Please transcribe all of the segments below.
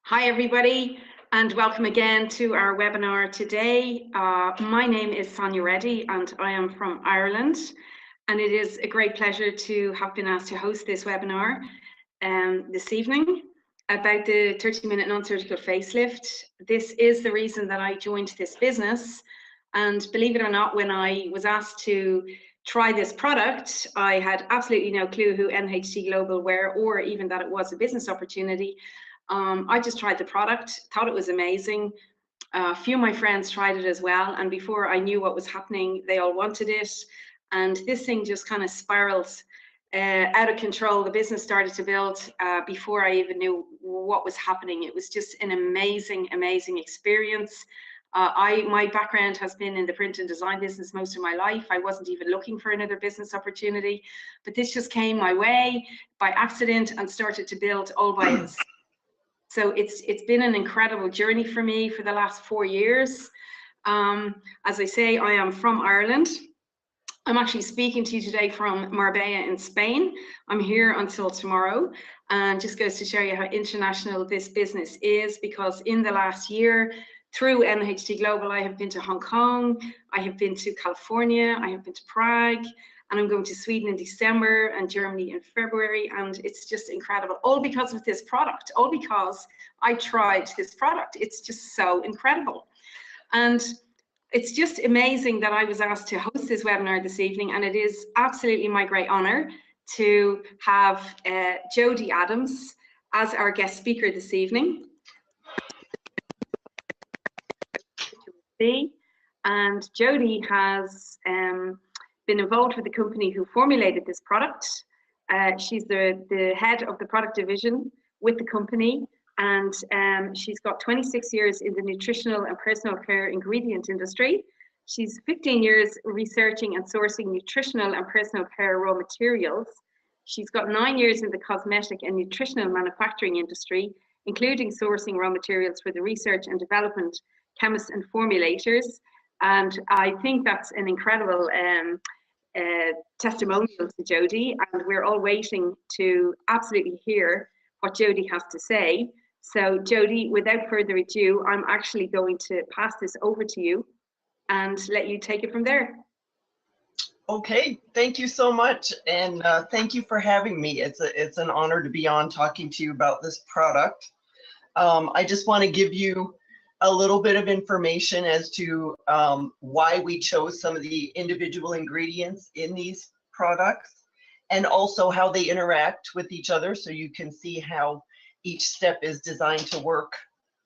Hi, everybody, and welcome again to our webinar today. My name is Sonia Reddy, and I am from Ireland. And it is a great pleasure to have been asked to host this webinar this evening about the 30-minute non-surgical facelift. This is the reason that I joined this business. And believe it or not, when I was asked to try this product, I had absolutely no clue who NHT Global were, or even that it was a business opportunity. I just tried the product, thought it was amazing. A few of my friends tried it as well, and before I knew what was happening, they all wanted it. And this thing just kind of spiraled out of control. The business started to build before I even knew what was happening. It was just an amazing, amazing experience. My background has been in the print and design business most of my life. I wasn't even looking for another business opportunity, but this just came my way by accident and started to build all by itself. So it's been an incredible journey for me for the last 4 years. As I say, I am from Ireland. I'm actually speaking to you today from Marbella in Spain. I'm here until tomorrow, and just goes to show you how international this business is, because in the last year, through NHT Global, I have been to Hong Kong, I have been to California, I have been to Prague, and I'm going to Sweden in December and Germany in February, and it's just incredible. All because of this product, all because I tried this product. It's just so incredible. And it's just amazing that I was asked to host this webinar this evening, and it is absolutely my great honor to have Jodie Adams as our guest speaker this evening. And Jodie has been involved with the company who formulated this product. She's the head of the product division with the company, and she's got 26 years in the nutritional and personal care ingredient industry. She's 15 years researching and sourcing nutritional and personal care raw materials. She's got 9 years in the cosmetic and nutritional manufacturing industry, including sourcing raw materials for the research and development chemists and formulators. And I think that's an incredible testimonial to Jodie, and we're all waiting to absolutely hear what Jodie has to say. So Jodie, without further ado, I'm actually going to pass this over to you and let you take it from there. Okay, thank you so much, and thank you for having me. It's an honor to be on talking to you about this product. I just want to give you a little bit of information as to why we chose some of the individual ingredients in these products, and also how they interact with each other, so you can see how each step is designed to work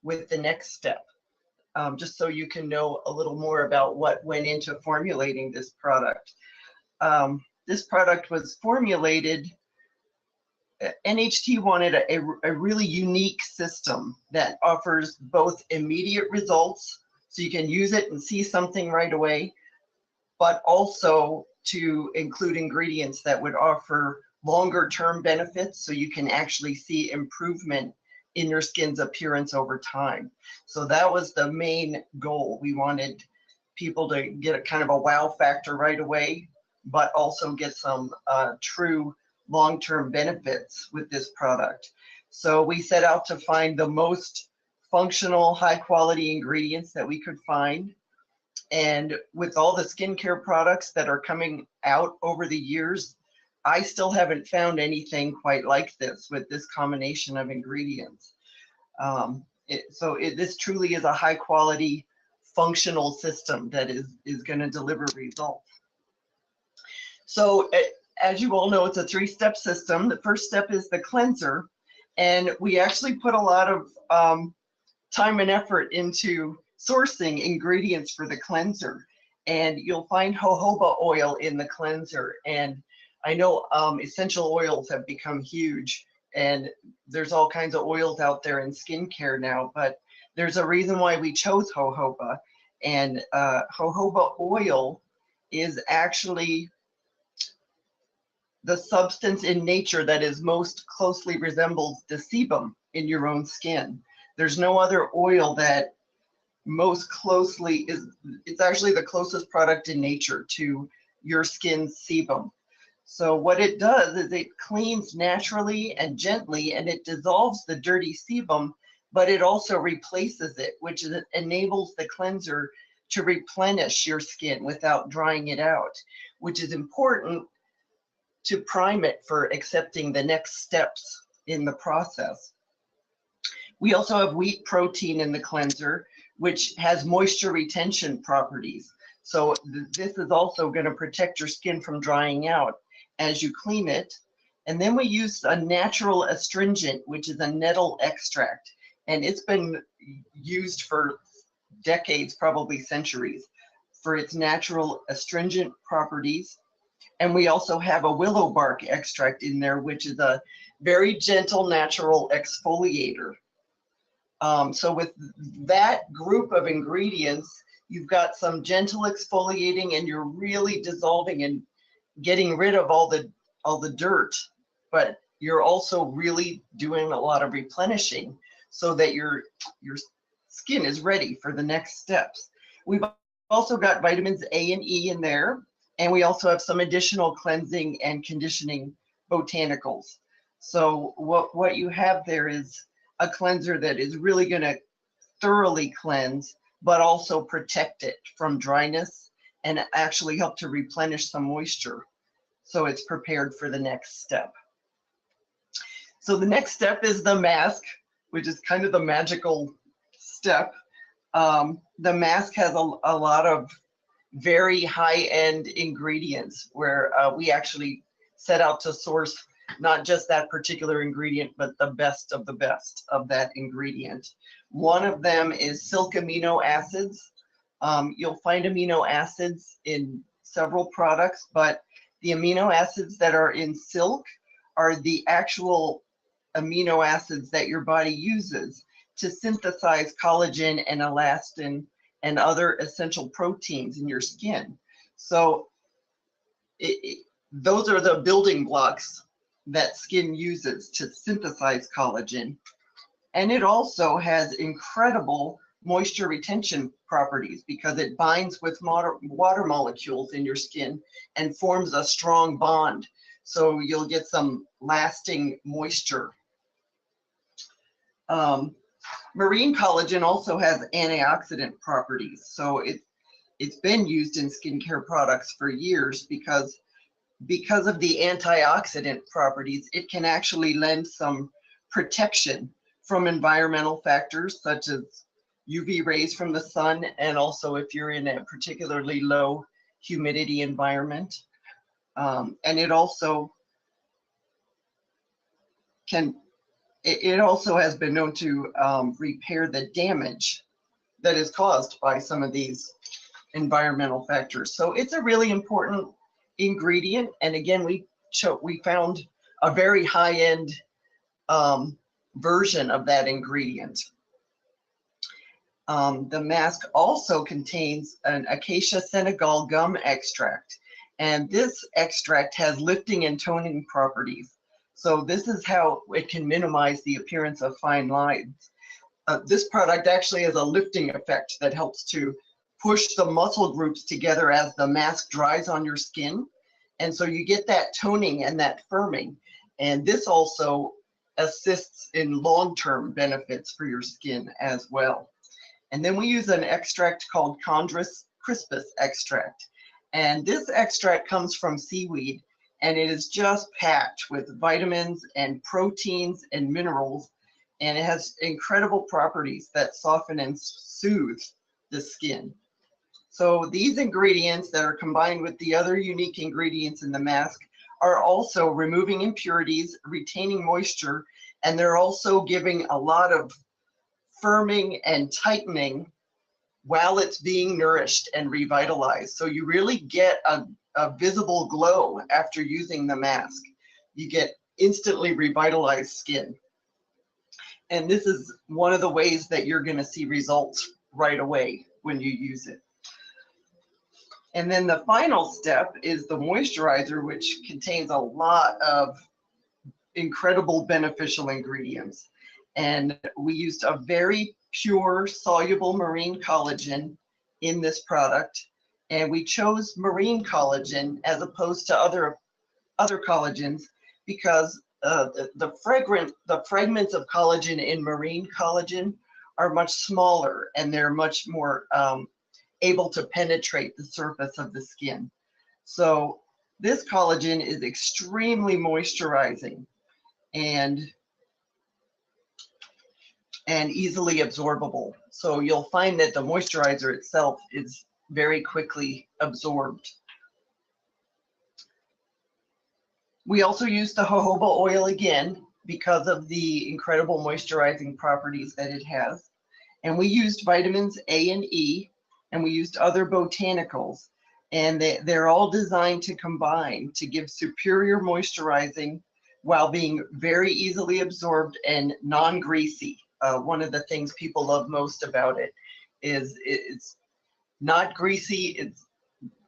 with the next step, just so you can know a little more about what went into formulating this product. This product was formulated, NHT wanted a really unique system that offers both immediate results, so you can use it and see something right away, but also to include ingredients that would offer longer term benefits, so you can actually see improvement in your skin's appearance over time. So that was the main goal. We wanted people to get a kind of a wow factor right away, but also get some true long-term benefits with this product. So we set out to find the most functional, high-quality ingredients that we could find. And with all the skincare products that are coming out over the years, I still haven't found anything quite like this with this combination of ingredients. This truly is a high-quality, functional system that is going to deliver results. So as you all know, it's a 3-step system. The first step is the cleanser, and we actually put a lot of time and effort into sourcing ingredients for the cleanser. And you'll find jojoba oil in the cleanser, and I know essential oils have become huge, and there's all kinds of oils out there in skincare now, but there's a reason why we chose jojoba. And jojoba oil is actually the substance in nature that is most closely resembles the sebum in your own skin. There's no other oil that most closely it's actually the closest product in nature to your skin's sebum. So what it does is it cleans naturally and gently, and it dissolves the dirty sebum but it also replaces it, which enables the cleanser to replenish your skin without drying it out, which is important to prime it for accepting the next steps in the process. We also have wheat protein in the cleanser, which has moisture retention properties. So this is also going to protect your skin from drying out as you clean it. And then we use a natural astringent, which is a nettle extract. And it's been used for decades, probably centuries, for its natural astringent properties. And we also have a willow bark extract in there, which is a very gentle natural exfoliator. So with that group of ingredients, you've got some gentle exfoliating, and you're really dissolving and getting rid of all the dirt, but you're also really doing a lot of replenishing so that your skin is ready for the next steps. We've also got vitamins A and E in there, and we also have some additional cleansing and conditioning botanicals. So what you have there is a cleanser that is really going to thoroughly cleanse, but also protect it from dryness and actually help to replenish some moisture, so it's prepared for the next step. So the next step is the mask, which is kind of the magical step. The mask has a lot of very high-end ingredients where we actually set out to source not just that particular ingredient, but the best of that ingredient. One of them is silk amino acids. You'll find amino acids in several products, but the amino acids that are in silk are the actual amino acids that your body uses to synthesize collagen and elastin and other essential proteins in your skin. So those are the building blocks that skin uses to synthesize collagen. And it also has incredible moisture retention properties because it binds with water molecules in your skin and forms a strong bond. So you'll get some lasting moisture. Marine collagen also has antioxidant properties. So it's been used in skincare products for years because of the antioxidant properties. It can actually lend some protection from environmental factors such as UV rays from the sun, and also if you're in a particularly low humidity environment. And it also has been known to repair the damage that is caused by some of these environmental factors. So it's a really important ingredient. And again, we found a very high-end version of that ingredient. The mask also contains an acacia Senegal gum extract, and this extract has lifting and toning properties. So this is how it can minimize the appearance of fine lines. This product actually has a lifting effect that helps to push the muscle groups together as the mask dries on your skin. And so you get that toning and that firming. And this also assists in long-term benefits for your skin as well. And then we use an extract called Chondrus crispus extract. And this extract comes from seaweed, and it is just packed with vitamins and proteins and minerals. And it has incredible properties that soften and soothe the skin. So these ingredients that are combined with the other unique ingredients in the mask are also removing impurities, retaining moisture, and they're also giving a lot of firming and tightening while it's being nourished and revitalized. So you really get a visible glow after using the mask. You get instantly revitalized skin. And this is one of the ways that you're going to see results right away when you use it. And then the final step is the moisturizer, which contains a lot of incredible beneficial ingredients. And we used a very pure soluble marine collagen in this product. And we chose marine collagen as opposed to other collagens because the fragments of collagen in marine collagen are much smaller, and they're much more able to penetrate the surface of the skin. So this collagen is extremely moisturizing and easily absorbable. So you'll find that the moisturizer itself is very quickly absorbed. We also use the jojoba oil again because of the incredible moisturizing properties that it has. And we used vitamins A and E, and we used other botanicals. And they're all designed to combine to give superior moisturizing while being very easily absorbed and non-greasy. One of the things people love most about it is it's not greasy.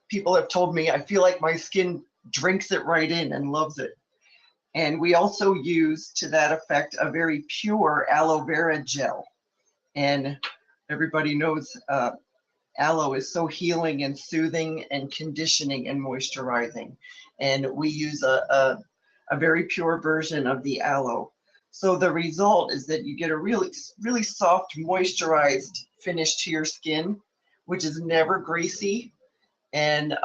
People have told me, I feel like my skin drinks it right in and loves it. And we also use, to that effect, a very pure aloe vera gel. And everybody knows aloe is so healing and soothing and conditioning and moisturizing. And we use a very pure version of the aloe. So the result is that you get a really, really soft, moisturized finish to your skin, which is never greasy. And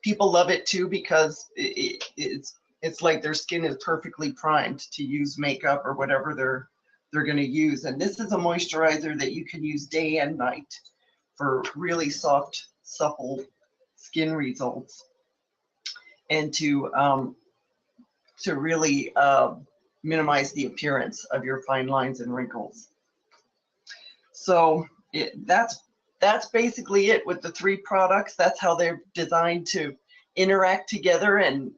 people love it too because it's like their skin is perfectly primed to use makeup or whatever they're going to use. And this is a moisturizer that you can use day and night for really soft, supple skin results, and to really minimize the appearance of your fine lines and wrinkles. So that's basically it with the three products. That's how they're designed to interact together, and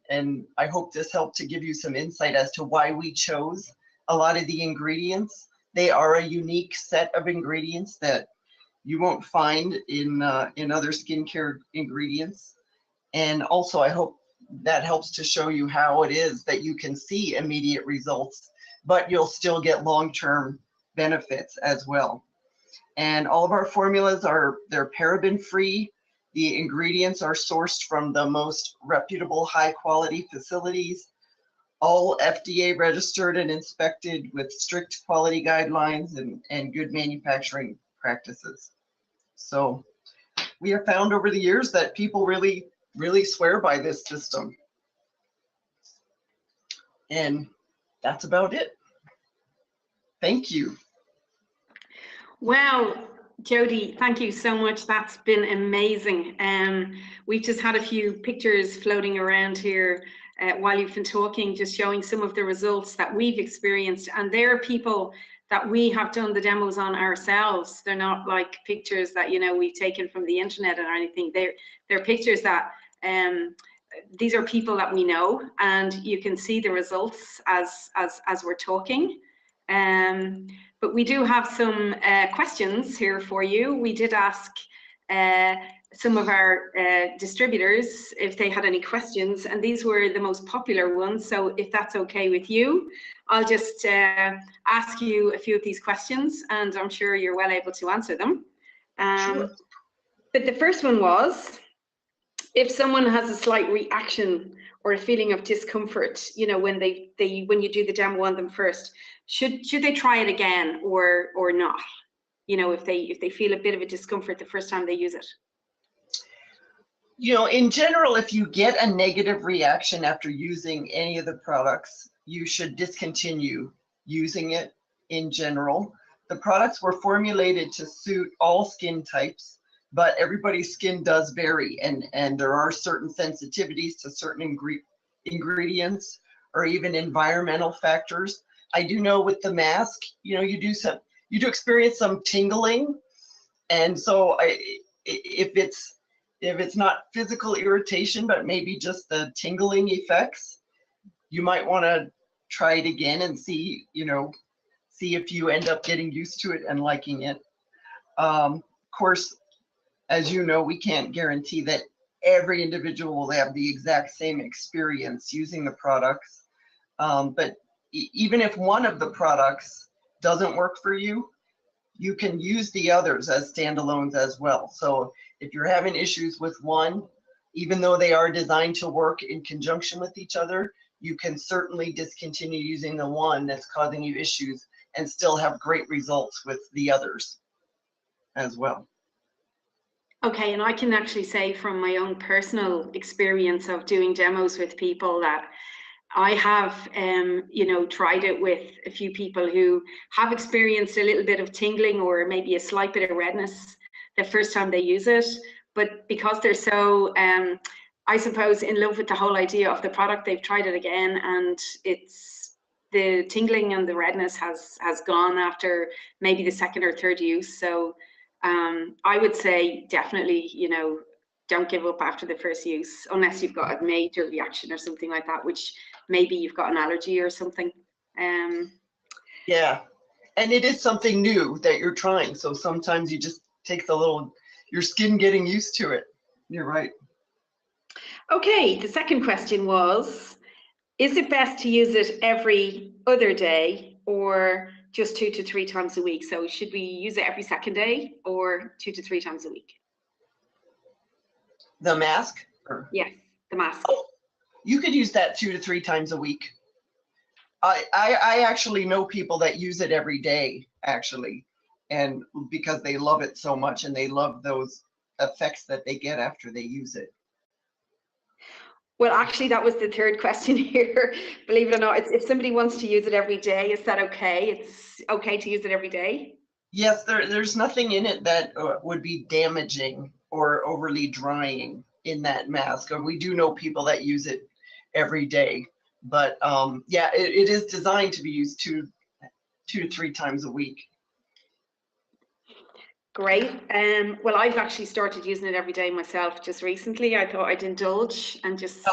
I hope this helped to give you some insight as to why we chose a lot of the ingredients. They are a unique set of ingredients that you won't find in other skincare ingredients. And also, I hope that helps to show you how it is that you can see immediate results, but you'll still get long-term benefits as well. And all of our formulas they're paraben-free. The ingredients are sourced from the most reputable, high-quality facilities, all FDA registered and inspected with strict quality guidelines and good manufacturing practices. So we have found over the years that people really, really swear by this system. And that's about it. Thank you. Wow, Jody, thank you so much. That's been amazing. We've just had a few pictures floating around here while you've been talking, just showing some of the results that we've experienced. And there are people that we have done the demos on ourselves. They're not like pictures that, you know, we've taken from the internet or anything. They're pictures that these are people that we know, and you can see the results as we're talking. But we do have some questions here for you. We did ask some of our distributors if they had any questions, and these were the most popular ones. So if that's okay with you, I'll just ask you a few of these questions, and I'm sure you're well able to answer them. Sure. But the first one was, if someone has a slight reaction or a feeling of discomfort, you know, when when you do the demo on them first, should they try it again or not? You know, if they feel a bit of a discomfort the first time they use it. You know, in general, if you get a negative reaction after using any of the products, you should discontinue using it in general. The products were formulated to suit all skin types, but everybody's skin does vary, and there are certain sensitivities to certain ingredients or even environmental factors. I do know with the mask, you know, you do experience some tingling, and so if it's not physical irritation, but maybe just the tingling effects, you might want to try it again and see if you end up getting used to it and liking it. Of course, as you know, we can't guarantee that every individual will have the exact same experience using the products. But even if one of the products doesn't work for you, you can use the others as standalones as well. So if you're having issues with one, even though they are designed to work in conjunction with each other, you can certainly discontinue using the one that's causing you issues and still have great results with the others as well. Okay, and I can actually say from my own personal experience of doing demos with people that I have, you know, tried it with a few people who have experienced a little bit of tingling or maybe a slight bit of redness the first time they use it. But because they're so, I suppose, in love with the whole idea of the product, they've tried it again, and it's the tingling and the redness has gone after maybe the second or third use. So I would say definitely, you know, don't give up after the first use unless you've got a major reaction or something like that, which maybe you've got an allergy or something. Yeah, and it is something new that you're trying, so sometimes you just takes a little, your skin getting used to it. You're right. Okay, the second question was, is it best to use it every other day or just 2 to 3 times a week? So should we use it every second day or 2 to 3 times a week? The mask? Yes, the mask. Oh, you could use that 2 to 3 times a week. I actually know people that use it every day, actually, and because they love it so much and they love those effects that they get after they use it. Well, actually, that was the third question here. Believe it or not, if somebody wants to use it every day, is that okay? It's okay to use it every day? Yes, there's nothing in it that would be damaging or overly drying in that mask. We do know people that use it every day, but yeah, it is designed to be used 2 to 3 times a week. Great. Well, I've actually started using it every day myself just recently. I thought I'd indulge and just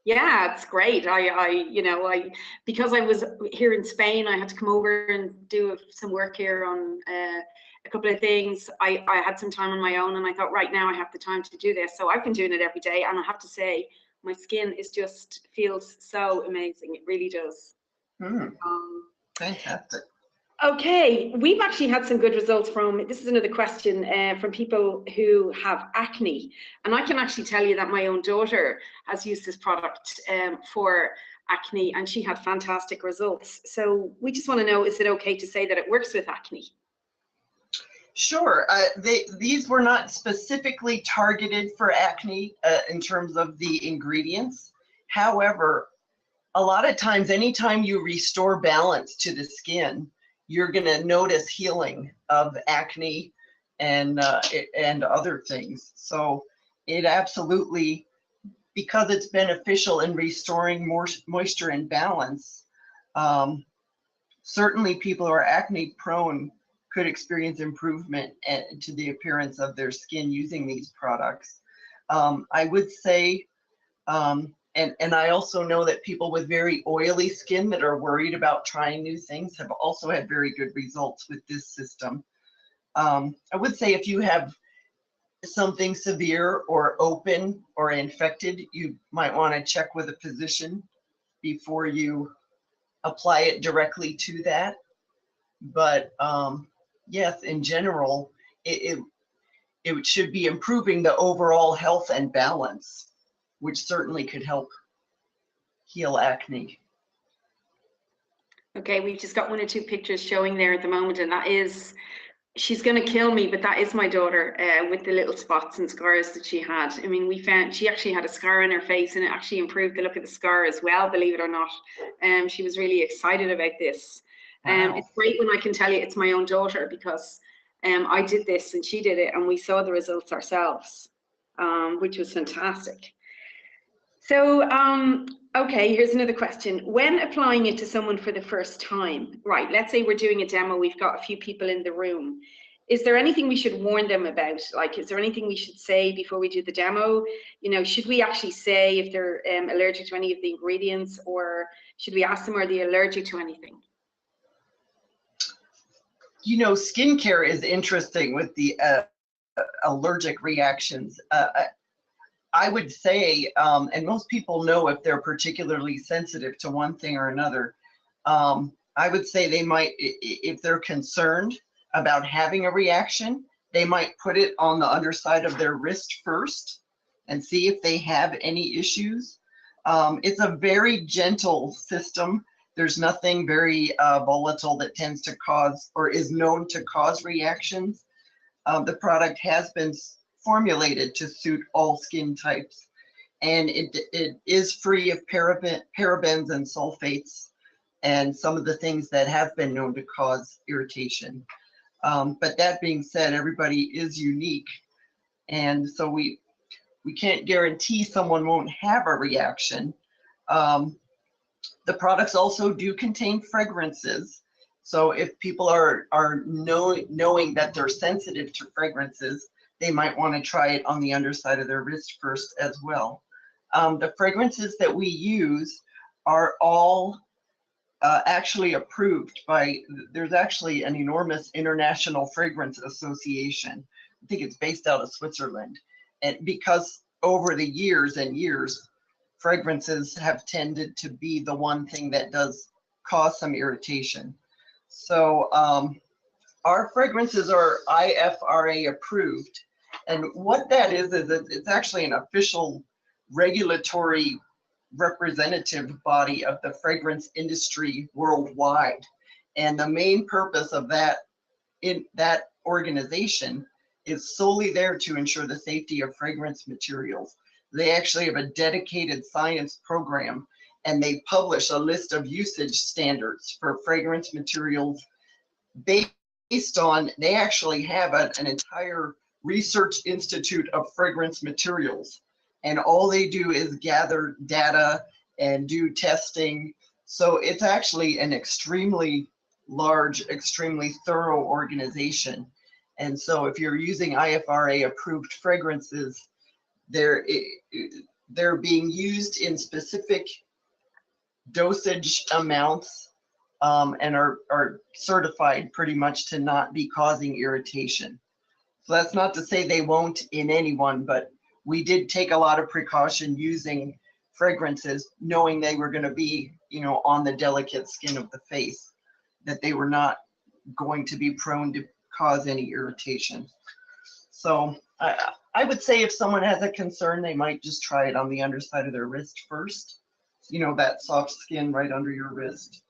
yeah, it's great. You know, because I was here in Spain, I had to come over and do some work here on a couple of things. I had some time on my own, and I thought, right now I have the time to do this. So I've been doing it every day, and I have to say, my skin is just feels so amazing. It really does. Fantastic. Okay, we've actually had some good results from, this is another question, from people who have acne. And I can actually tell you that my own daughter has used this product for acne, and she had fantastic results. So we just want to know, is it okay to say that it works with acne? Sure. These were not specifically targeted for acne in terms of the ingredients. However, a lot of times, anytime you restore balance to the skin, you're going to notice healing of acne and other things. So it absolutely, because it's beneficial in restoring more moisture and balance, certainly people who are acne prone could experience improvement to the appearance of their skin using these products. I would say, and I also know that people with very oily skin that are worried about trying new things have also had very good results with this system. I would say if you have something severe or open or infected, you might want to check with a physician before you apply it directly to that. But yes, in general, it should be improving the overall health and balance, which certainly could help heal acne. Okay, we've just got 1 or 2 pictures showing there at the moment, and that is, she's going to kill me, but that is my daughter with the little spots and scars that she had. I mean, we found she actually had a scar on her face, and it actually improved the look of the scar as well, believe it or not. She was really excited about this. Wow. It's great when I can tell you it's my own daughter, because I did this and she did it, and we saw the results ourselves, which was fantastic. So, okay, here's another question. When applying it to someone for the first time, right, let's say we're doing a demo, we've got a few people in the room. Is there anything we should warn them about? Like, is there anything we should say before we do the demo? You know, should we actually say if they're allergic to any of the ingredients, or should we ask them, are they allergic to anything? You know, skincare is interesting with the allergic reactions. I would say, and most people know if they're particularly sensitive to one thing or another. I would say they might, if they're concerned about having a reaction, they might put it on the underside of their wrist first and see if they have any issues. It's a very gentle system. There's nothing very volatile that tends to cause or is known to cause reactions. The product has been formulated to suit all skin types, and it is free of parabens and sulfates and some of the things that have been known to cause irritation. But that being said, everybody is unique, and so we can't guarantee someone won't have a reaction. The products also do contain fragrances. So if people are knowing that they're sensitive to fragrances, they might want to try it on the underside of their wrist first as well. The fragrances that we use are all actually approved by, there's actually an enormous international fragrance association. I think it's based out of Switzerland. And because over the years and years, fragrances have tended to be the one thing that does cause some irritation. So our fragrances are IFRA approved. And what that is it's actually an official regulatory representative body of the fragrance industry worldwide. And the main purpose of that organization is solely there to ensure the safety of fragrance materials. They actually have a dedicated science program, and they publish a list of usage standards for fragrance materials based on, they actually have an entire research institute of fragrance materials. And all they do is gather data and do testing. So it's actually an extremely large, extremely thorough organization. And so if you're using IFRA approved fragrances, they're being used in specific dosage amounts and are certified pretty much to not be causing irritation. So that's not to say they won't in anyone, but we did take a lot of precaution using fragrances, knowing they were going to be, on the delicate skin of the face, that they were not going to be prone to cause any irritation. So I would say if someone has a concern, they might just try it on the underside of their wrist first, that soft skin right under your wrist.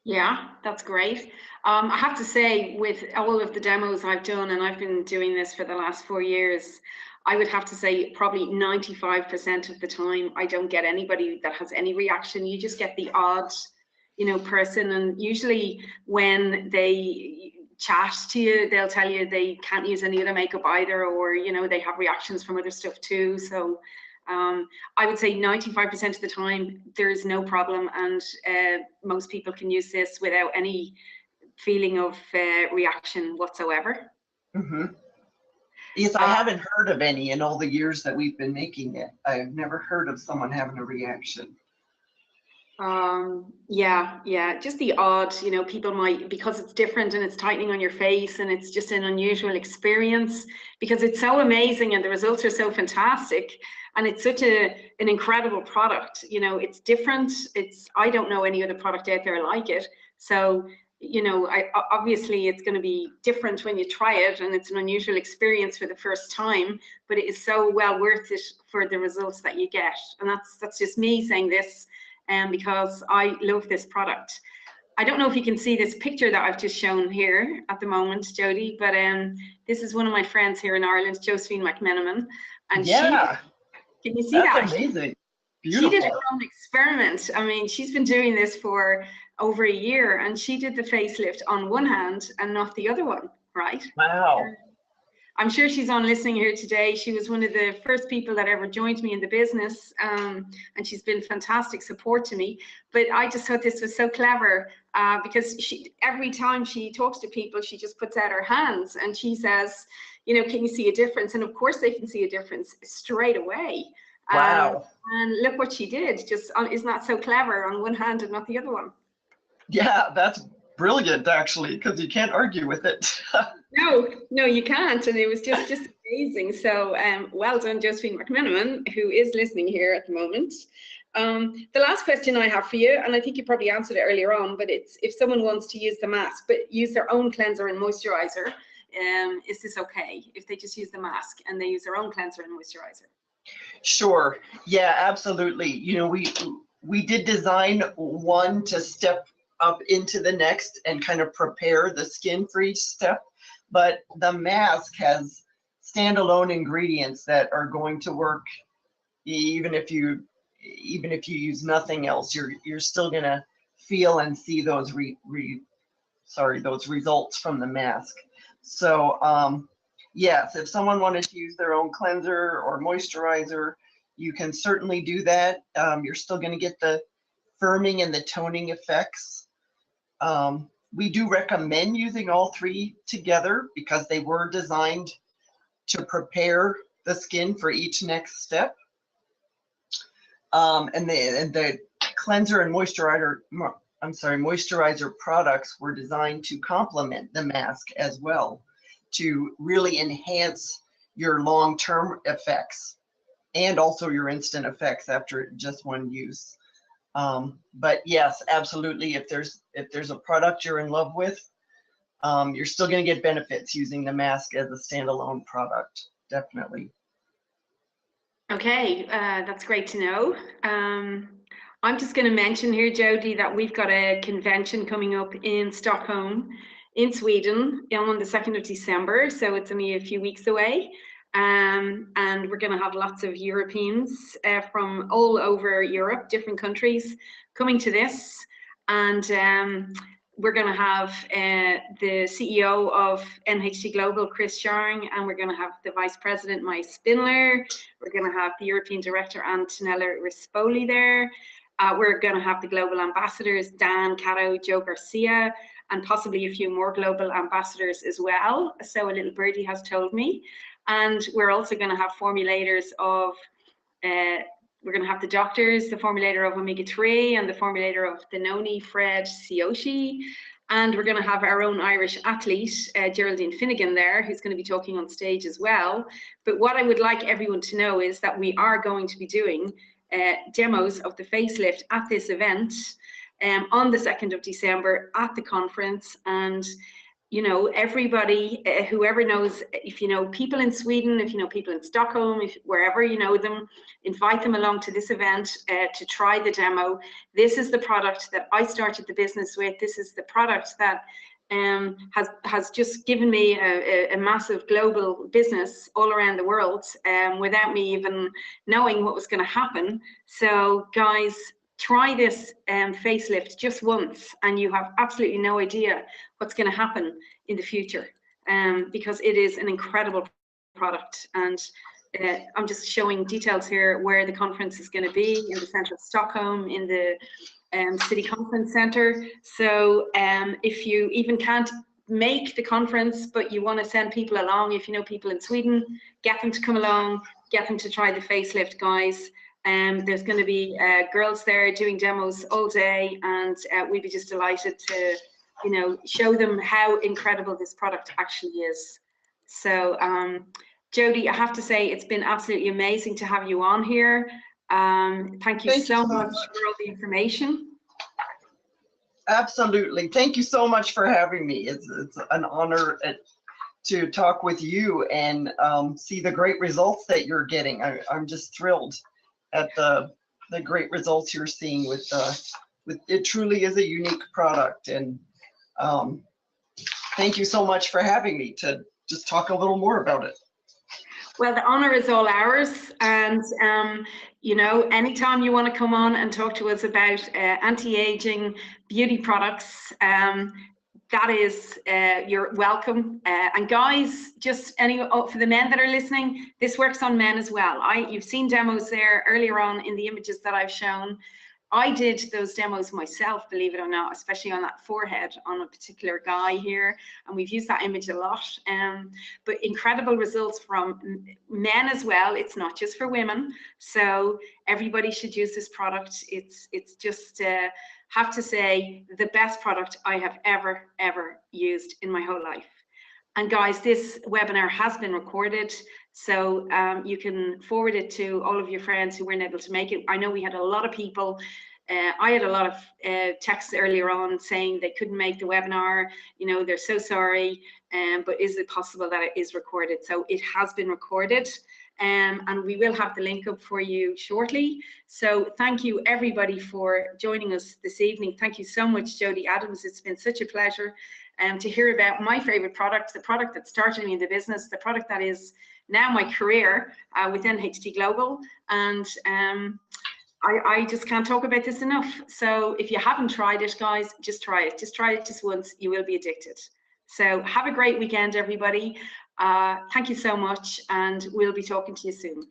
Yeah, that's great. I have to say, with all of the demos I've done, and I've been doing this for the last 4 years, I would have to say probably 95% of the time, I don't get anybody that has any reaction. You just get the odd, person. And usually when they chat to you, they'll tell you they can't use any other makeup either, or, they have reactions from other stuff too. So I would say 95% of the time, there's no problem. And most people can use this without any feeling of reaction whatsoever. Mm-hmm. Yes, I haven't heard of any in all the years that we've been making it. I've never heard of someone having a reaction. Yeah, just the odd, people might, because it's different and it's tightening on your face and it's just an unusual experience, because it's so amazing and the results are so fantastic and it's such an incredible product. It's different. I don't know any other product out there like it. So obviously it's going to be different when you try it, and it's an unusual experience for the first time, but it is so well worth it for the results that you get. And that's just me saying this, because I love this product. I don't know if you can see this picture that I've just shown here at the moment, Jodie, but this is one of my friends here in Ireland, Josephine McMenamin, and yeah, can you see that? That's amazing. Beautiful. She did her own experiment. I mean, she's been doing this for over a year, and she did the facelift on one hand and not the other one, right? Wow. I'm sure she's on listening here today. She was one of the first people that ever joined me in the business, and she's been fantastic support to me. But I just thought this was so clever, because every time she talks to people, she just puts out her hands and she says, can you see a difference? And of course they can see a difference straight away. Wow. And look what she did. Just isn't that so clever, on one hand and not the other one? Yeah, that's brilliant, actually, because you can't argue with it. No, you can't. And it was just amazing. So well done, Josephine McMenamin, who is listening here at the moment. The last question I have for you, and I think you probably answered it earlier on, but it's if someone wants to use the mask but use their own cleanser and moisturizer, is this okay if they just use the mask and they use their own cleanser and moisturizer? Sure. Yeah, absolutely. You know, we did design one to step up into the next and kind of prepare the skin for each step, but the mask has standalone ingredients that are going to work even if you use nothing else. You're still gonna feel and see those those results from the mask. So yes, if someone wanted to use their own cleanser or moisturizer, you can certainly do that. You're still going to get the firming and the toning effects. We do recommend using all three together because they were designed to prepare the skin for each next step. And the cleanser and moisturizer products were designed to complement the mask as well, to really enhance your long-term effects and also your instant effects after just one use. But yes, absolutely, if there's a product you're in love with, you're still going to get benefits using the mask as a standalone product, definitely. Okay, that's great to know. I'm just going to mention here, Jody, that we've got a convention coming up in Stockholm, in Sweden, on the 2nd of December. So it's only a few weeks away. And we're going to have lots of Europeans from all over Europe, different countries, coming to this. And we're going to have the CEO of NHT Global, Chris Sharng, and we're going to have the Vice President, Mai Spindler. We're going to have the European Director, Antonella Rispoli there. We're going to have the global ambassadors, Dan Cato, Joe Garcia, and possibly a few more global ambassadors as well. So a little birdie has told me. And we're also going to have formulators of, we're going to have the doctors, the formulator of omega-3 and the formulator of the noni, Fred Sioshi. And we're going to have our own Irish athlete, Geraldine Finnegan there, who's going to be talking on stage as well. But what I would like everyone to know is that we are going to be doing demos of the facelift at this event on the 2nd of December at the conference. And you know, everybody, whoever knows, if you know people in Sweden, if you know people in Stockholm, wherever you know them, invite them along to this event to try the demo. This is the product that I started the business with. This is the product that has just given me a massive global business all around the world without me even knowing what was going to happen. So guys, try this facelift just once and you have absolutely no idea what's going to happen in the future, because it is an incredible product. And I'm just showing details here where the conference is going to be in the centre of Stockholm, in the City Conference Centre. So if you even can't make the conference but you want to send people along, if you know people in Sweden, get them to come along, get them to try the facelift, guys. There's going to be girls there doing demos all day, and we'd be just delighted to, you know, show them how incredible this product actually is. So, Jody, I have to say it's been absolutely amazing to have you on here. Thank you so much for all the information. Absolutely. Thank you so much for having me. It's an honor to talk with you and see the great results that you're getting. I'm just thrilled at the great results you're seeing with it. Truly is a unique product, and thank you so much for having me to just talk a little more about it. Well, the honor is all ours, and you know, anytime you want to come on and talk to us about anti-aging beauty products, that is, you're welcome. And guys, just for the men that are listening, this works on men as well. You've seen demos there earlier on in the images that I've shown. I did those demos myself, believe it or not, especially on that forehead on a particular guy here, and we've used that image a lot. But incredible results from men as well. It's not just for women, so everybody should use this product. It's just have to say the best product I have ever used in my whole life. And guys, this webinar has been recorded, so you can forward it to all of your friends who weren't able to make it. I know we had a lot of people, I had a lot of texts earlier on saying they couldn't make the webinar, you know, they're so sorry, but is it possible that it is recorded? So it has been recorded. and we will have the link up for you shortly. So thank you everybody for joining us this evening. Thank you so much, Jodie Adams. It's been such a pleasure to hear about my favorite product, the product that started me in the business, the product that is now my career with NHT Global. And I just can't talk about this enough. So if you haven't tried it, guys, just try it. Just try it just once. You will be addicted. So have a great weekend, everybody. Thank you so much, and we'll be talking to you soon.